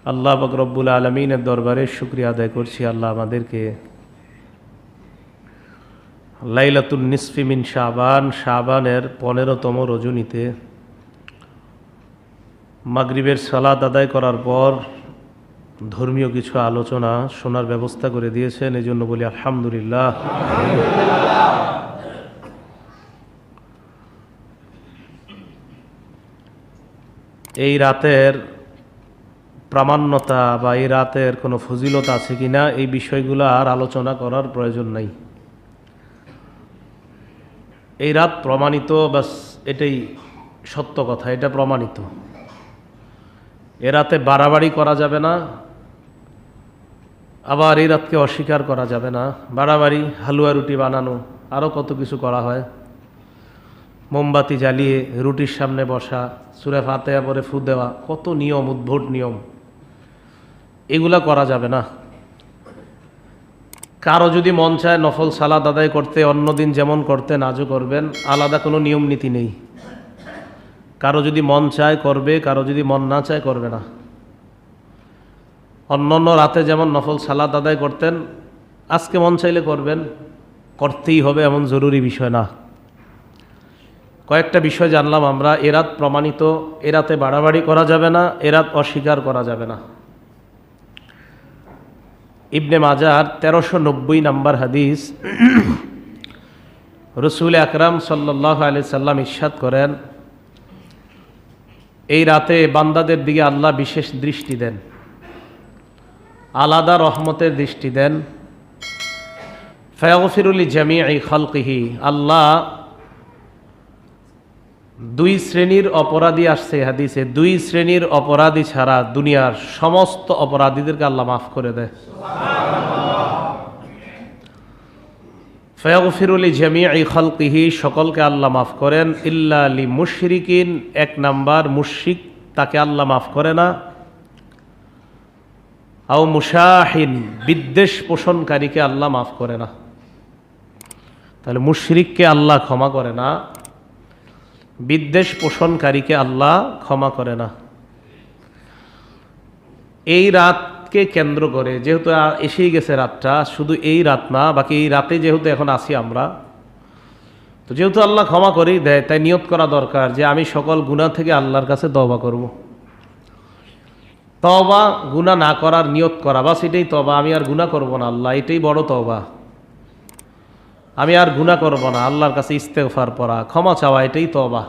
আল্লাহ পাক রব্বুল আলামিনের দরবারে শুকরিয়া আদায় করছি, আল্লাহ আমাদেরকে লাইলাতুন নিসফি মিন শাবানের 15তম রজনীতে মাগরিবের সালাত আদায় করার পর ধর্মীয় কিছু আলোচনা শোনার ব্যবস্থা করে দিয়েছেন। এই জন্য বলি আলহামদুলিল্লাহ। এই রাতের প্রামাণ্যতা বা এই রাতের কোনো ফজিলত আছে কিনা এই বিষয়গুলো আর আলোচনা করার প্রয়োজন নাই। এই রাত প্রমাণিত, বাস এটাই সত্য কথা, এটা প্রমাণিত। এ রাতে বাড়াবাড়ি করা যাবে না, আবার এই রাতকে অস্বীকার করা যাবে না। বাড়াবাড়ি, হালুয়া রুটি বানানো, আরও কত কিছু করা হয়, মোমবাতি জ্বালিয়ে রুটির সামনে বসা, সূরা ফাতিহা পড়ে ফু দেওয়া, কত নিয়ম, উদ্ভট নিয়ম, এগুলা করা যাবে না। কারো যদি মন চায় নফল সালাত আদায় করতে, অন্যদিন যেমন করতেন আজও করবেন, আলাদা কোনো নিয়ম নীতি নেই। কারো যদি মন চায় করবে, কারো যদি মন না চায় করবে না। অন্য রাতে যেমন নফল সালাত আদায় করতেন, আজকে মন চাইলে করবেন, করতেই হবে এমন জরুরি বিষয় না। কয়েকটা বিষয় জানলাম আমরা। এ রাত প্রমাণিত, এ রাতে বাড়াবাড়ি করা যাবে না, এ রাত অস্বীকার করা যাবে না। ইবনে মাজার 1390 নম্বর হাদিস, রসুল আকরাম সাল্লাল্লাহু আলাইহি সাল্লাম ইরশাদ করেন, এই রাতে বান্দাদের দিকে আল্লাহ বিশেষ দৃষ্টি দেন, আলাদা রহমতের দৃষ্টি দেন। ফায়াগফিরু লিজামিই খালকিহি, আল্লাহ দুই শ্রেণীর অপরাধী আসছে হাদিসে, দুই শ্রেণীর অপরাধী ছাড়া দুনিয়ার সমস্ত অপরাধীদেরকে আল্লাহ মাফ করে দেয়। ফায়াগফিরু লিজামিই খালকিহি, সকলকে আল্লাহ মাফ করেন। ইল্লা লিমুশরিকিন, এক নাম্বার মুশরিক, তাকে আল্লাহ মাফ করে না। আও মুশাহিন, বিদ্বেষ পোষণকারীকে আল্লাহ মাফ করে না। তাহলে মুশরিককে আল্লাহ ক্ষমা করে না, বিদ্বেষ পোষণকারীকে আল্লাহ ক্ষমা করে না। এই রাতকে কেন্দ্র করে, যেহেতু এসেই গেছে রাতটা, শুধু এই রাত না, বাকি এই রাতে যেহেতু এখন আছি আমরা, তো যেহেতু আল্লাহ ক্ষমা করেই দেয়, তাই নিয়ত করা দরকার যে আমি সকল গুনাহ থেকে আল্লাহর কাছে তওবা করব। তওবা, গুনাহ না করার নিয়ত করা, বাস এটাই তওবা। আমি আর গুনাহ করব না আল্লাহ, এটাই বড় তওবা। আমি আর গুনাহ করব না, আল্লাহর কাছে ইস্তেগফার পড়া, ক্ষমা চাওয়া, এটাই তওবা।